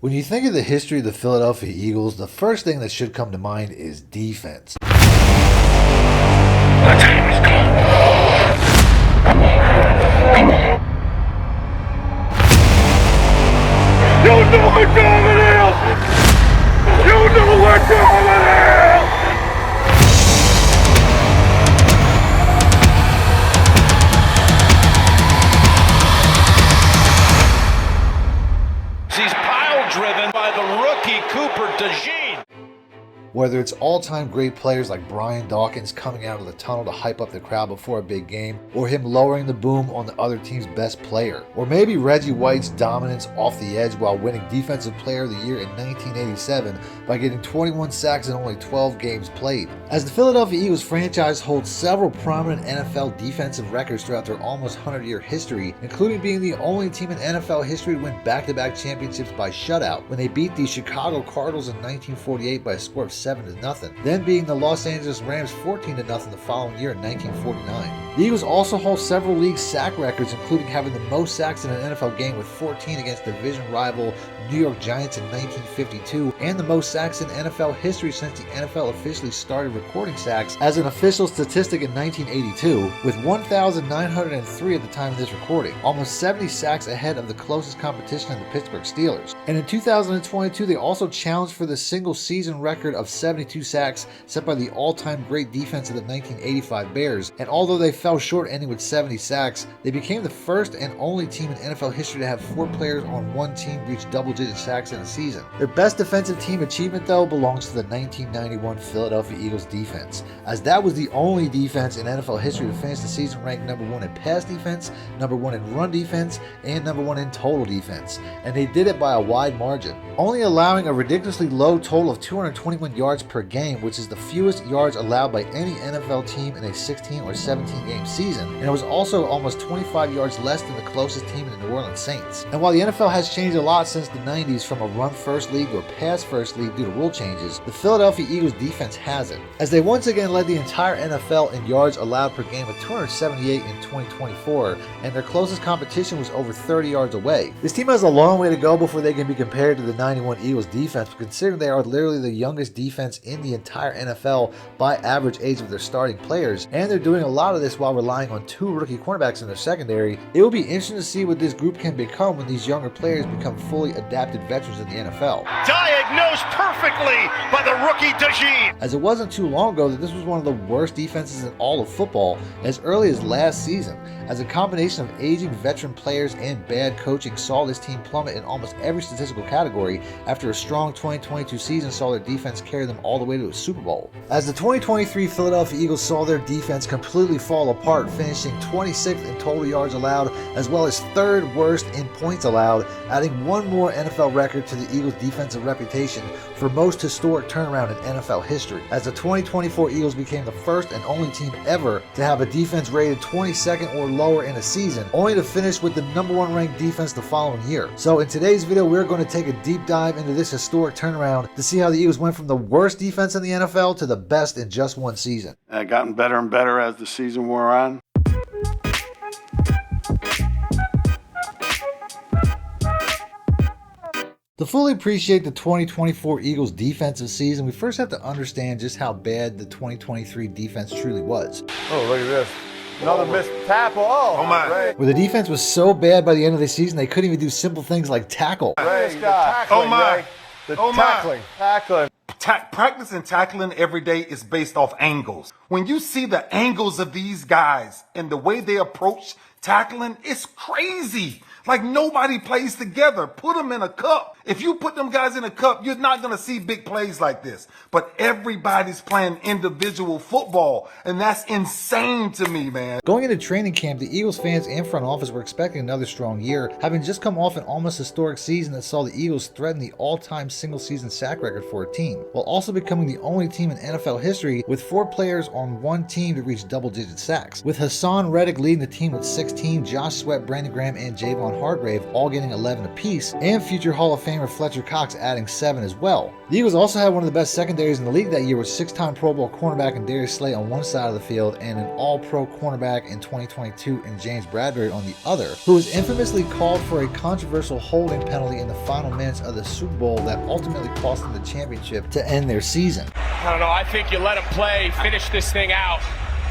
When you think of the history of the Philadelphia Eagles, the first thing that should come to mind is defense. The time has come. Come on. Come on. You know what time it is! You know what time it is! He's pile-driven by the rookie Cooper Dejean. Whether it's all-time great players like Brian Dawkins coming out of the tunnel to hype up the crowd before a big game, or him lowering the boom on the other team's best player, or maybe Reggie White's dominance off the edge while winning Defensive Player of the Year in 1987 by getting 21 sacks in only 12 games played. As the Philadelphia Eagles franchise holds several prominent NFL defensive records throughout their almost 100-year history, including being the only team in NFL history to win back-to-back championships by shutout when they beat the Chicago Cardinals in 1948 by a score of 7-0, then beating the Los Angeles Rams 14-0 the following year in 1949. The Eagles also hold several league sack records, including having the most sacks in an NFL game with 14 against division rival New York Giants in 1952, and the most sacks in NFL history since the NFL officially started recording sacks as an official statistic in 1982, with 1,903 at the time of this recording, almost 70 sacks ahead of the closest competition in the Pittsburgh Steelers. And in 2022, they also challenged for the single season record of 72 sacks set by the all-time great defense of the 1985 Bears, and although they fell short ending with 70 sacks, they became the first and only team in NFL history to have 4 players on one team reach double-digit sacks in a season. Their best defensive team achievement, though, belongs to the 1991 Philadelphia Eagles defense, as that was the only defense in NFL history to finish the season ranked number 1 in pass defense, number 1 in run defense, and number 1 in total defense, and they did it by a wide margin, only allowing a ridiculously low total of 221 yards per game, which is the fewest yards allowed by any NFL team in a 16 or 17 game season, and it was also almost 25 yards less than the closest team in the New Orleans Saints. And while the NFL has changed a lot since the 90s from a run-first league to a pass-first league due to rule changes, the Philadelphia Eagles defense hasn't, as they once again led the entire NFL in yards allowed per game with 278 in 2024, and their closest competition was over 30 yards away. This team has a long way to go before they can be compared to the 91 Eagles defense, but considering they are literally the youngest defense in the entire NFL by average age of their starting players, and they're doing a lot of this while relying on 2 rookie cornerbacks in their secondary, it will be interesting to see what this group can become when these younger players become fully adapted veterans in the NFL. Diagnosed perfectly by the rookie Dejean. As it wasn't too long ago that this was one of the worst defenses in all of football as early as last season, as a combination of aging veteran players and bad coaching saw this team plummet in almost every statistical category after a strong 2022 season saw their defense carry them all the way to a Super Bowl. As the 2023 Philadelphia Eagles saw their defense completely fall apart, finishing 26th in total yards allowed as well as 3rd worst in points allowed, adding one more NFL record to the Eagles' defensive reputation for most historic turnaround in NFL history, as the 2024 Eagles became the first and only team ever to have a defense rated 22nd or lower in a season, only to finish with the number 1 ranked defense the following year. So in today's video, we're going to take a deep dive into this historic turnaround to see how the Eagles went from the worst defense in the NFL to the best in just one season. It gotten better and better as the season wore on. To fully appreciate the 2024 Eagles defensive season, we first have to understand just how bad the 2023 defense truly was. Oh, look at this. Another missed tackle. Oh my. Ray. Where the defense was so bad by the end of the season, they couldn't even do simple things like tackle. Ray, the tackling, oh my. Ray. The tackling. Practicing tackling every day is based off angles. When you see the angles of these guys and the way they approach tackling, it's crazy. Like nobody plays together. Put them in a cup. If you put them guys in a cup, you're not going to see big plays like this. But everybody's playing individual football, and that's insane to me, man. Going into training camp, the Eagles fans and front office were expecting another strong year, having just come off an almost historic season that saw the Eagles threaten the all-time single-season sack record for a team, while also becoming the only team in NFL history with 4 players on one team to reach double-digit sacks, with Hassan Reddick leading the team with 16, Josh Sweat, Brandon Graham, and Javon Javon Hargrave all getting 11 apiece, and future Hall of Famer Fletcher Cox adding 7 as well. The Eagles also had one of the best secondaries in the league that year with 6-time Pro Bowl cornerback in Darius on one side of the field and an all-pro cornerback in 2022 in James Bradberry on the other, who was infamously called for a controversial holding penalty in the final minutes of the Super Bowl that ultimately cost them the championship to end their season. I don't know, I think you let him play, finish this thing out.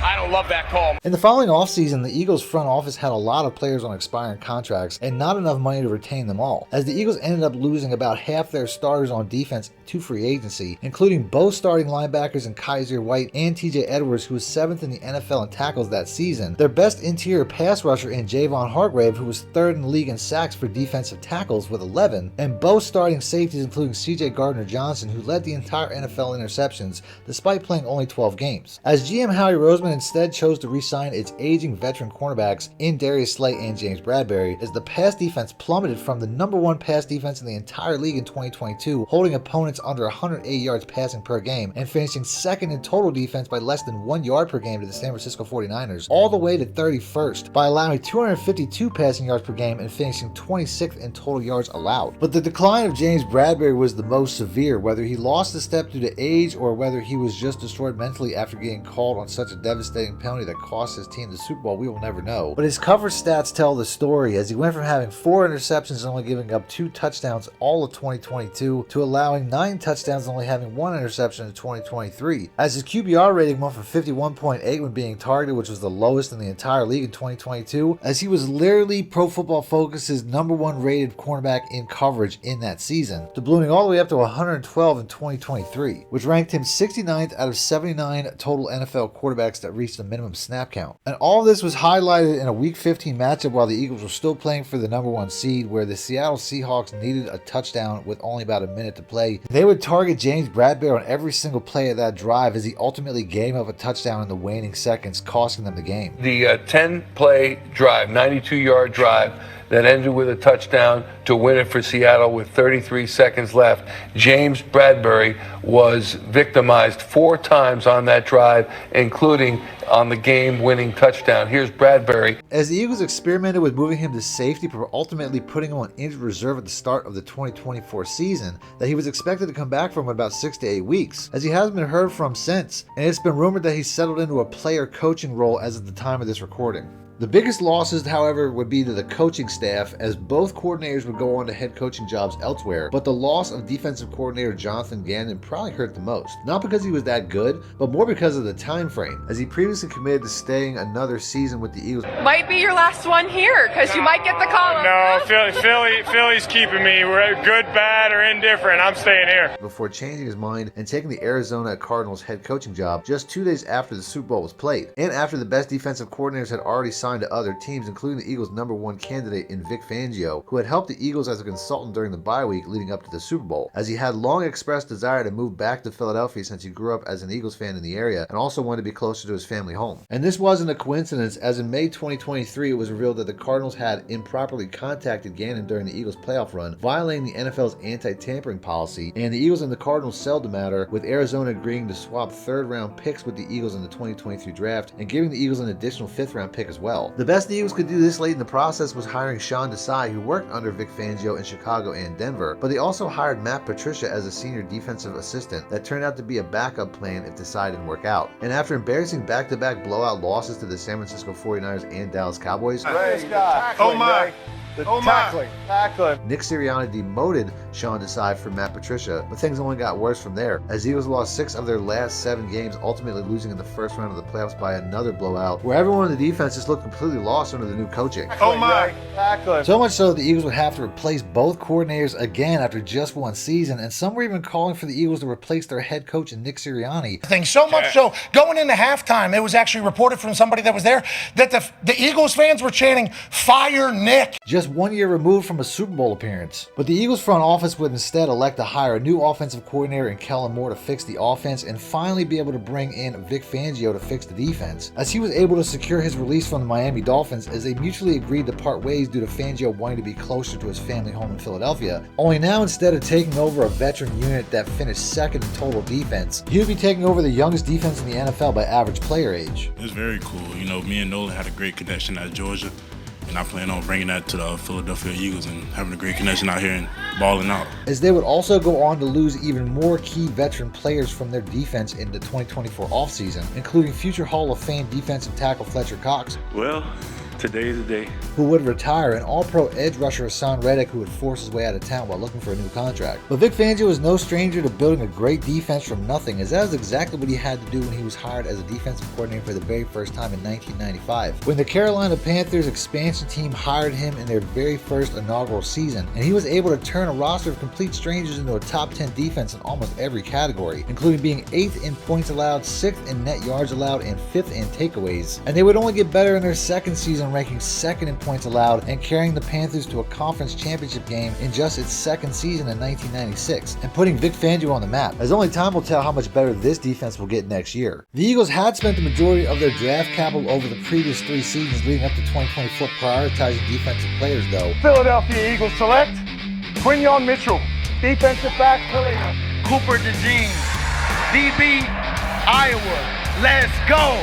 I don't love that call. In the following offseason, the Eagles front office had a lot of players on expiring contracts and not enough money to retain them all, as the Eagles ended up losing about half their starters on defense to free agency, including both starting linebackers in Kaiser White and TJ Edwards, who was 7th in the NFL in tackles that season, their best interior pass rusher in Javon Hargrave, who was 3rd in the league in sacks for defensive tackles with 11, and both starting safeties including CJ Gardner Johnson, who led the entire NFL interceptions despite playing only 12 games. As GM Howie Roseman instead chose to re-sign its aging veteran cornerbacks in Darius and James Bradberry, as the pass defense plummeted from the #1 pass defense in the entire league in 2022, holding opponents under 108 yards passing per game and finishing 2nd in total defense by less than 1 yard per game to the San Francisco 49ers, all the way to 31st by allowing 252 passing yards per game and finishing 26th in total yards allowed. But the decline of James Bradberry was the most severe, whether he lost a step due to age or whether he was just destroyed mentally after getting called on such a devastating penalty that cost his team the Super Bowl, we will never know. But his coverage stats tell the story, as he went from having 4 interceptions and only giving up 2 touchdowns all of 2022 to allowing 9 touchdowns and only having 1 interception in 2023. As his QBR rating went from 51.8 when being targeted, which was the lowest in the entire league in 2022, as he was literally Pro Football Focus's #1 rated cornerback in coverage in that season, to ballooning all the way up to 112 in 2023, which ranked him 69th out of 79 total NFL quarterbacks that reached the minimum snap count. And all of this was highlighted in a Week 15 matchup while the Eagles were still playing for the #1 seed, where the Seattle Seahawks needed a touchdown with only about a minute to play. They would target James Bradberry on every single play of that drive, as he ultimately gave up a touchdown in the waning seconds, costing them the game. The 10-play drive, 92-yard drive, that ended with a touchdown to win it for Seattle with 33 seconds left. James Bradberry was victimized 4 times on that drive, including on the game-winning touchdown. Here's Bradberry. As the Eagles experimented with moving him to safety, but ultimately putting him on injured reserve at the start of the 2024 season, that he was expected to come back from in about 6 to 8 weeks, as he hasn't been heard from since, and it's been rumored that he's settled into a player coaching role as of the time of this recording. The biggest losses, however, would be to the coaching staff, as both coordinators would go on to head coaching jobs elsewhere, but the loss of defensive coordinator Jonathon Gannon probably hurt the most. Not because he was that good, but more because of the time frame, as he previously committed to staying another season with the Eagles. Might be your last one here, because you might get the call. No, Philly's keeping me. We're good, bad, or indifferent. I'm staying here. Before changing his mind and taking the Arizona Cardinals head coaching job just 2 days after the Super Bowl was played, and after the best defensive coordinators had already signed to other teams, including the Eagles' #1 candidate in Vic Fangio, who had helped the Eagles as a consultant during the bye week leading up to the Super Bowl, as he had long expressed desire to move back to Philadelphia since he grew up as an Eagles fan in the area and also wanted to be closer to his family home. And this wasn't a coincidence, as in May 2023 it was revealed that the Cardinals had improperly contacted Gannon during the Eagles' playoff run, violating the NFL's anti-tampering policy, and the Eagles and the Cardinals settled the matter, with Arizona agreeing to swap 3rd-round picks with the Eagles in the 2023 draft and giving the Eagles an additional 5th-round pick as well. The best the Eagles could do this late in the process was hiring Desai, who worked under Vic Fangio in Chicago and Denver, but they also hired Patricia as a senior defensive assistant that turned out to be a backup plan if Desai didn't work out. And after embarrassing back-to-back blowout losses to the San Francisco 49ers and Dallas Cowboys, Tackling. Nick Sirianni demoted Desai for Patricia, but things only got worse from there, as the Eagles lost 6 of their last 7 games, ultimately losing in the first round of the playoffs by another blowout, where everyone on the defense just looked completely lost under the new coaching. Tackling. So much so that the Eagles would have to replace both coordinators again after just 1 season, and some were even calling for the Eagles to replace their head coach in Nick Sirianni. So much so, going into halftime, it was actually reported from somebody that was there that the Eagles fans were chanting, "Fire Nick!" Just 1 year removed from a Super Bowl appearance. But the Eagles front office would instead elect to hire a new offensive coordinator in Kellen Moore to fix the offense, and finally be able to bring in Vic Fangio to fix the defense, as he was able to secure his release from the Miami Dolphins, as they mutually agreed to part ways due to Fangio wanting to be closer to his family home in Philadelphia. Only now, instead of taking over a veteran unit that finished 2nd in total defense, he would be taking over the youngest defense in the NFL by average player age. It's very cool. You know, me and Nolan had a great connection at Georgia. And I plan on bringing that to the Philadelphia Eagles and having a great connection out here and balling out. As they would also go on to lose even more key veteran players from their defense in the 2024 offseason, including future Hall of Fame defensive tackle Fletcher Cox. Well, today's the day. Who would retire, and all-pro edge rusher Hassan Reddick, who would force his way out of town while looking for a new contract. But Vic Fangio is no stranger to building a great defense from nothing, as that is exactly what he had to do when he was hired as a defensive coordinator for the very first time in 1995. When the Carolina Panthers expansion team hired him in their very first inaugural season, and he was able to turn a roster of complete strangers into a top 10 defense in almost every category, including being 8th in points allowed, 6th in net yards allowed, and 5th in takeaways. And they would only get better in their second season, ranking 2nd in points allowed and carrying the Panthers to a conference championship game in just its second season in 1996, and putting Vic Fangio on the map, as only time will tell how much better this defense will get next year. The Eagles had spent the majority of their draft capital over the previous 3 seasons leading up to 2024 prioritizing defensive players though. Philadelphia Eagles select Quinyon Mitchell, defensive back, Toledo. Cooper Dejean, DB, Iowa. Let's go!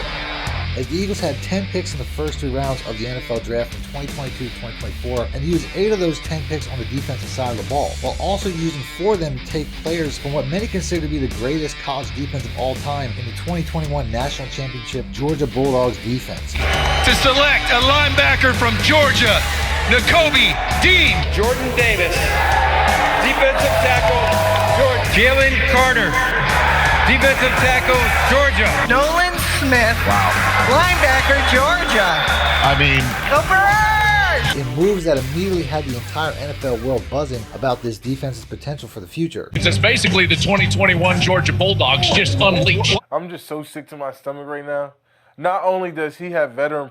As the Eagles had 10 picks in the first 3 rounds of the NFL draft from 2022 to 2024, and used 8 of those 10 picks on the defensive side of the ball, while also using 4 of them to take players from what many consider to be the greatest college defense of all time in the 2021 National Championship Georgia Bulldogs defense. To select a linebacker from Georgia, Nakobe Dean. Jordan Davis, defensive tackle, Georgia. Jalen Carter, defensive tackle, Georgia. Nolan Smith, linebacker, Georgia. Go Birds! In moves that immediately had the entire NFL world buzzing about this defense's potential for the future. It's just basically the 2021 Georgia Bulldogs just unleashed. I'm just so sick to my stomach right now. Not only does he have veteran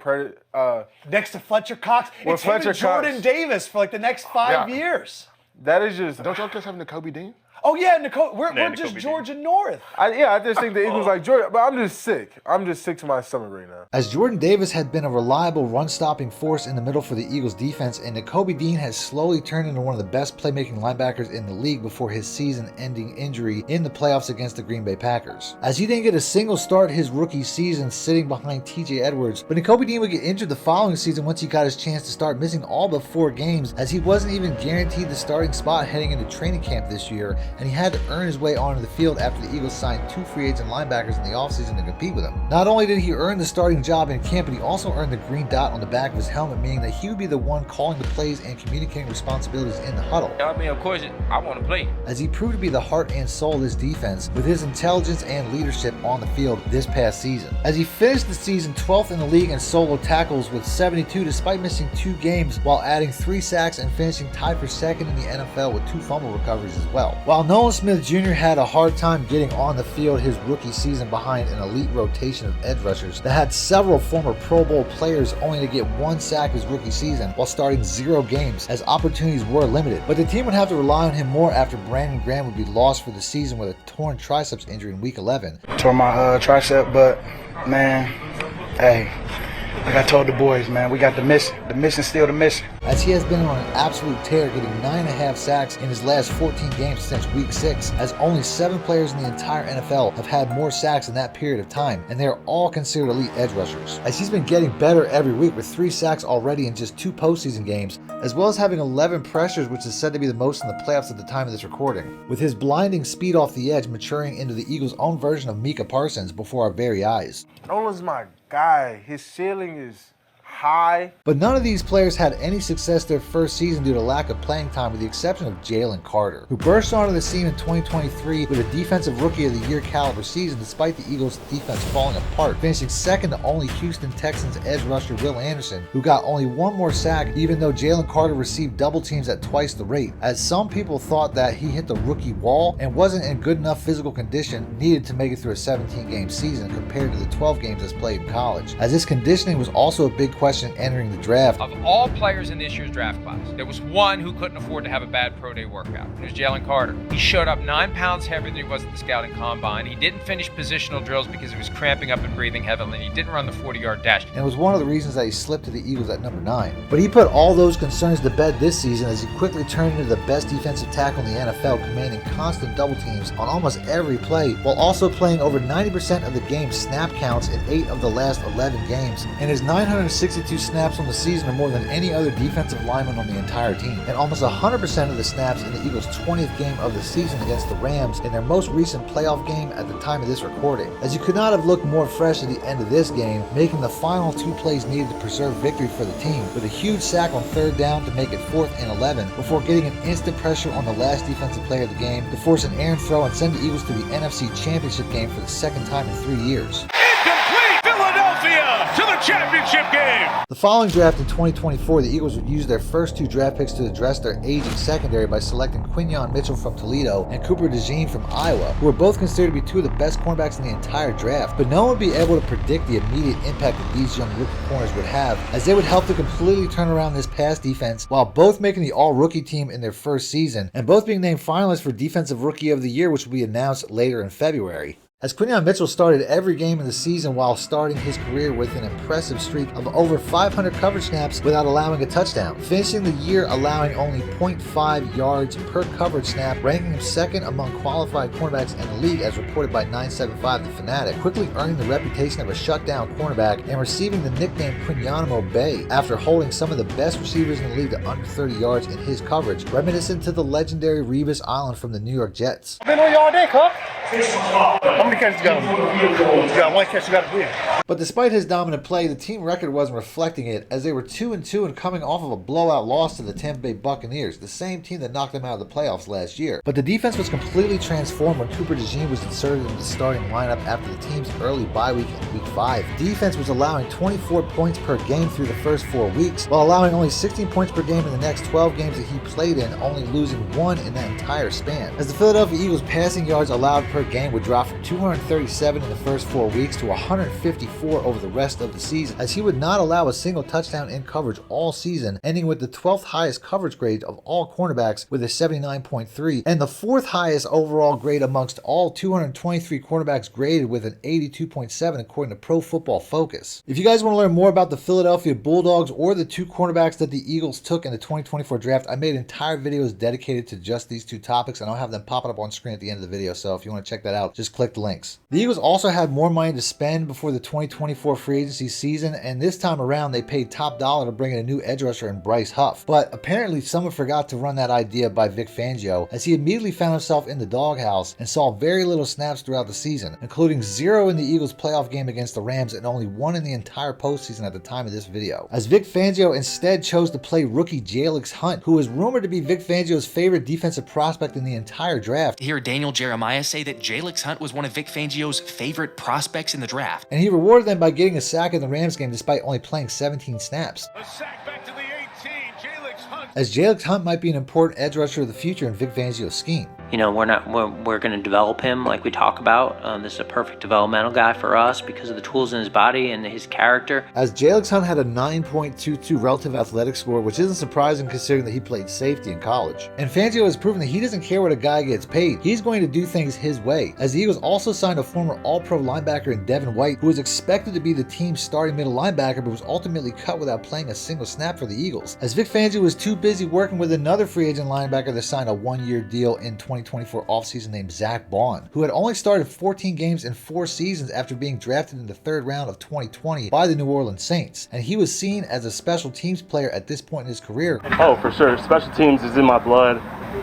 Next to Fletcher Cox, it's him and Jordan Davis for like the next 5 years. That is just... Don't y'all just have Nakobe Dean? Oh yeah, we're just Georgia North. I just think the Eagles like Georgia, but I'm just sick. I'm just sick to my stomach right now. As Jordan Davis had been a reliable run-stopping force in the middle for the Eagles defense, and Nakobe Dean has slowly turned into one of the best playmaking linebackers in the league before his season-ending injury in the playoffs against the Green Bay Packers. As he didn't get a single start his rookie season sitting behind TJ Edwards, but Nakobe Dean would get injured the following season once he got his chance to start, missing all but 4 games, as he wasn't even guaranteed the starting spot heading into training camp this year, and he had to earn his way onto the field after the Eagles signed 2 free agent linebackers in the offseason to compete with him. Not only did he earn the starting job in camp, but he also earned the green dot on the back of his helmet, meaning that he would be the one calling the plays and communicating responsibilities in the huddle. Of course, I want to play. As he proved to be the heart and soul of this defense with his intelligence and leadership on the field this past season. As he finished the season 12th in the league in solo tackles with 72 despite missing 2 games, while adding 3 sacks and finishing tied for 2nd in the NFL with 2 fumble recoveries as well. While Nolan Smith Jr. had a hard time getting on the field his rookie season behind an elite rotation of edge rushers that had several former Pro Bowl players only to get 1 sack his rookie season while starting 0 games as opportunities were limited. But the team would have to rely on him more after Brandon Graham would be lost for the season with a torn triceps injury in week 11. Tore my tricep, but man, hey, like I told the boys, man, we got the mission. The mission's still the mission. As he has been on an absolute tear, getting 9.5 sacks in his last 14 games since week 6, as only 7 players in the entire NFL have had more sacks in that period of time, and they are all considered elite edge rushers. As he's been getting better every week with 3 sacks already in just 2 postseason games, as well as having 11 pressures, which is said to be the most in the playoffs at the time of this recording. With his blinding speed off the edge maturing into the Eagles' own version of Micah Parsons before our very eyes. Nolan's my guy. His ceiling is high. But none of these players had any success their first season due to lack of playing time, with the exception of Jalen Carter, who burst onto the scene in 2023 with a Defensive Rookie of the Year caliber season despite the Eagles' defense falling apart, finishing second to only Houston Texans edge rusher Will Anderson, who got only 1 more sack even though Jalen Carter received double teams at twice the rate, as some people thought that he hit the rookie wall and wasn't in good enough physical condition needed to make it through a 17-game season compared to the 12 games as played in college, as this conditioning was also a big question entering the draft. Of all players in this year's draft class, there was one who couldn't afford to have a bad pro day workout, and it was Jalen Carter. He showed up 9 pounds heavier than he was at the scouting combine. He didn't finish positional drills because he was cramping up and breathing heavily, and he didn't run the 40-yard dash. And it was one of the reasons that he slipped to the Eagles at number 9. But he put all those concerns to bed this season as he quickly turned into the best defensive tackle in the NFL, commanding constant double teams on almost every play, while also playing over 90% of the game's snap counts in 8 of the last 11 games. And his 966 62 snaps on the season, or more than any other defensive lineman on the entire team, and almost 100% of the snaps in the Eagles' 20th game of the season against the Rams in their most recent playoff game at the time of this recording, as you could not have looked more fresh at the end of this game, making the final 2 plays needed to preserve victory for the team, with a huge sack on 3rd down to make it 4th and 11, before getting an instant pressure on the last defensive play of the game to force an errant throw and send the Eagles to the NFC Championship game for the 2nd time in 3 years. Incomplete! Philadelphia to the championship game! The following draft in 2024, the Eagles would use their first 2 draft picks to address their aging secondary by selecting Quinyon Mitchell from Toledo and Dejean from Iowa, who were both considered to be 2 of the best cornerbacks in the entire draft, but no one would be able to predict the immediate impact that these young rookie corners would have, as they would help to completely turn around this pass defense while both making the all-rookie team in their first season, and both being named finalists for Defensive Rookie of the Year, which will be announced later in February. As Quinyon Mitchell started every game of the season while starting his career with an impressive streak of over 500 coverage snaps without allowing a touchdown, finishing the year allowing only 0.5 yards per coverage snap, ranking him 2nd among qualified cornerbacks in the league as reported by 975 The Fanatic, quickly earning the reputation of a shutdown cornerback and receiving the nickname Quinyonimo Bay after holding some of the best receivers in the league to under 30 yards in his coverage, reminiscent to the legendary Revis Island from the New York Jets. Been on you all day, Cook. How many catches you got? You got 1 catch, you got to win. But despite his dominant play, the team record wasn't reflecting it, as they were 2-2 and coming off of a blowout loss to the Tampa Bay Buccaneers, the same team that knocked them out of the playoffs last year. But the defense was completely transformed when Dejean was inserted into the starting lineup after the team's early bye week in Week 5. The defense was allowing 24 points per game through the first 4 weeks, while allowing only 16 points per game in the next 12 games that he played in, only losing 1 in that entire span. As the Philadelphia Eagles passing yards allowed per game would drop from 237 in the first 4 weeks to 154 over the rest of the season, as he would not allow a single touchdown in coverage all season, ending with the 12th highest coverage grade of all cornerbacks with a 79.3, and the 4th highest overall grade amongst all 223 cornerbacks graded with an 82.7 according to Pro Football Focus. If you guys want to learn more about the Philadelphia Bulldogs or the 2 cornerbacks that the Eagles took in the 2024 draft, I made entire videos dedicated to just these 2 topics, and I'll have them popping up on screen at the end of the video, so if you want to check that out, just click the links. The Eagles also had more money to spend before the 2024 free agency season, and this time around they paid top dollar to bring in a new edge rusher in Bryce Huff. But apparently someone forgot to run that idea by Vic Fangio, as he immediately found himself in the doghouse and saw very little snaps throughout the season, including 0 in the Eagles playoff game against the Rams and only 1 in the entire postseason at the time of this video, as Vic Fangio instead chose to play rookie Jalyx Hunt, who is rumored to be Vic Fangio's favorite defensive prospect in the entire draft. Hear Daniel Jeremiah say that Jalyx Hunt was one of Vic Fangio's favorite prospects in the draft. And he rewarded them by getting a sack in the Rams game despite only playing 17 snaps. A sack back to the 18, Jalyx Hunt. As Jalyx Hunt might be an important edge rusher of the future in Vic Fangio's scheme. You know, we're going to develop him like we talk about. This is a perfect developmental guy for us because of the tools in his body and his character. As Jalyx Hunt had a 9.22 relative athletic score, which isn't surprising considering that he played safety in college. And Fangio has proven that he doesn't care what a guy gets paid. He's going to do things his way, as the Eagles also signed a former All-Pro linebacker in Devin White, who was expected to be the team's starting middle linebacker, but was ultimately cut without playing a single snap for the Eagles, as Vic Fangio was too busy working with another free agent linebacker that signed a 1-year deal in 2024 offseason named Zach Baun, who had only started 14 games in 4 seasons after being drafted in the 3rd round of 2020 by the New Orleans Saints, and he was seen as a special teams player at this point in his career. Oh, for sure. Special teams is in my blood.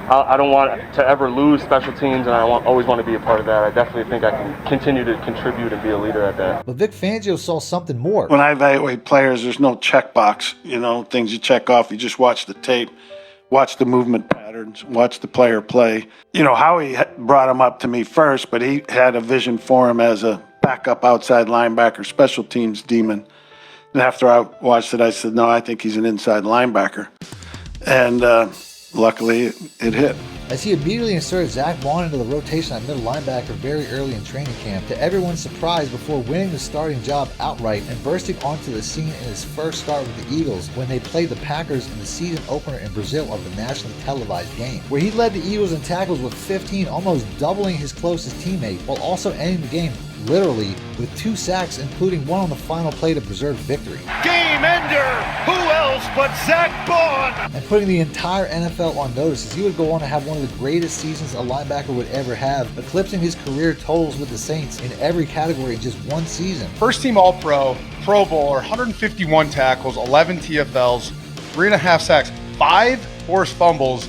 I don't want to ever lose special teams, and I always want to be a part of that. I definitely think I can continue to contribute and be a leader at that. But Vic Fangio saw something more. When I evaluate players, there's no checkbox, things you check off. You just watch the tape, watch the movement patterns, watch the player play. Howie brought him up to me first, but he had a vision for him as a backup outside linebacker, special teams demon. And after I watched it, I said, no, I think he's an inside linebacker. And luckily, it hit. As he immediately inserted Zach Baun into the rotation at middle linebacker very early in training camp, to everyone's surprise, before winning the starting job outright and bursting onto the scene in his first start with the Eagles when they played the Packers in the season opener in Brazil of the nationally televised game, where he led the Eagles in tackles with 15, almost doubling his closest teammate, while also ending the game literally with 2 sacks, including one on the final play to preserve victory. Game ender! Who else else but Zach Baun. And putting the entire NFL on notice, as he would go on to have one of the greatest seasons a linebacker would ever have, eclipsing his career totals with the Saints in every category in just one season. First team All-Pro, Pro Bowler, 151 tackles, 11 TFLs, 3.5 sacks, 5 forced fumbles,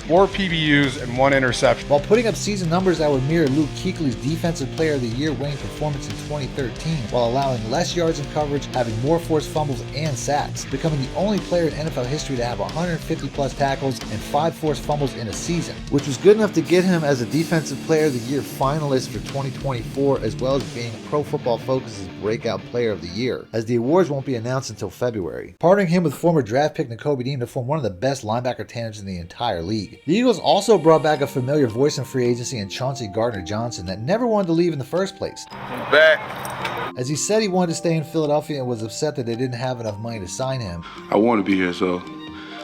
4 PBUs, and 1 interception. While putting up season numbers that would mirror Luke Kuechly's Defensive Player of the Year winning performance in 2013, while allowing less yards in coverage, having more forced fumbles and sacks, becoming the only player in NFL history to have 150 plus tackles and 5 forced fumbles in a season, which was good enough to get him as a Defensive Player of the Year finalist for 2024, as well as being Pro Football Focus's Breakout Player of the Year, as the awards won't be announced until February. Partnering him with former draft pick Nakobe Dean to form one of the best linebacker tandems in the entire league. The Eagles also brought back a familiar voice in free agency in Chauncey Gardner Johnson that never wanted to leave in the first place. I'm back. As he said he wanted to stay in Philadelphia and was upset that they didn't have enough money to sign him. I want to be here, so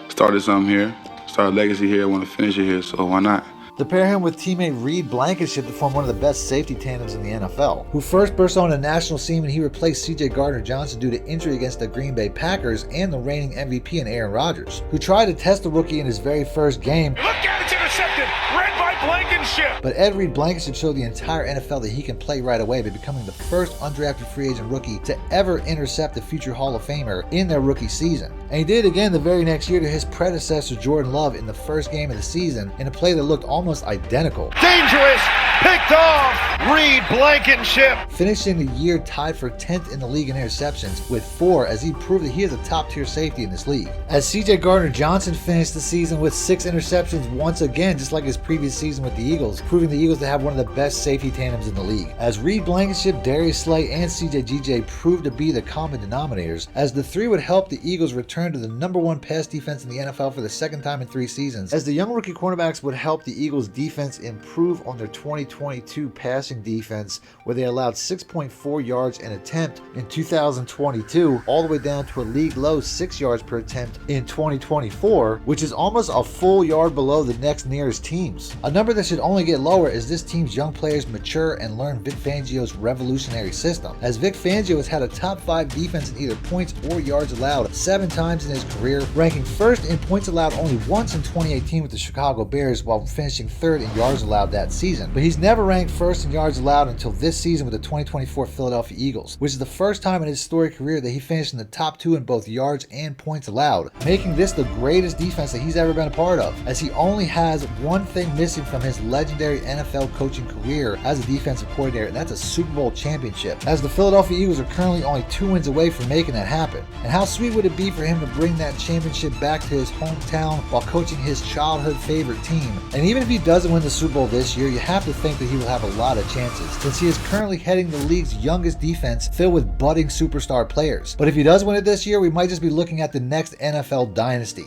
started something here, started a legacy here, I want to finish it here, so why not? To pair him with teammate Reed Blankenship to form one of the best safety tandems in the NFL, who first burst on a national scene when he replaced CJ Gardner Johnson due to injury against the Green Bay Packers and the reigning MVP in Aaron Rodgers, who tried to test the rookie in his very first game. Look at it, it's intercepted. Read by Blankenship. But Ed Reed Blankenship showed the entire NFL that he can play right away by becoming the first undrafted free agent rookie to ever intercept a future Hall of Famer in their rookie season. And he did it again the very next year to his predecessor Jordan Love in the first game of the season in a play that looked almost identical. Dangerous. Picked off. Reed Blankenship. Finishing the year tied for 10th in the league in interceptions with 4, as he proved that he is a top-tier safety in this league. As CJ Gardner Johnson finished the season with 6 interceptions once again, just like his previous season with the Eagles, proving the Eagles to have one of the best safety tandems in the league. As Reed Blankenship, Darius Slay, and CJGJ proved to be the common denominators, as the 3 would help the Eagles return to the #1 pass defense in the NFL for the second time in 3 seasons, as the young rookie cornerbacks would help the Eagles defense improve on their 2022 passing defense, where they allowed 6.4 yards an attempt in 2022, all the way down to a league low 6 yards per attempt in 2024, which is almost a full yard below the next nearest teams. A number that should only get lower as this team's young players mature and learn Vic Fangio's revolutionary system, as Vic Fangio has had a top 5 defense in either points or yards allowed 7 times in his career, ranking first in points allowed only once in 2018 with the Chicago Bears, while finishing 3rd in yards allowed that season. But he's never ranked first in yards allowed until this season with the 2024 Philadelphia Eagles, which is the first time in his storied career that he finished in the top 2 in both yards and points allowed, making this the greatest defense that he's ever been a part of, as he only has one thing missing from his legendary NFL coaching career as a defensive coordinator, and that's a Super Bowl championship, as the Philadelphia Eagles are currently only 2 wins away from making that happen. And how sweet would it be for him to bring that championship back to his hometown while coaching his childhood favorite team? And even if he doesn't win the Super Bowl this year, you have to think that he will have a lot of chances, since he is currently heading the league's youngest defense filled with budding superstar players. But if he does win it this year, we might just be looking at the next NFL dynasty.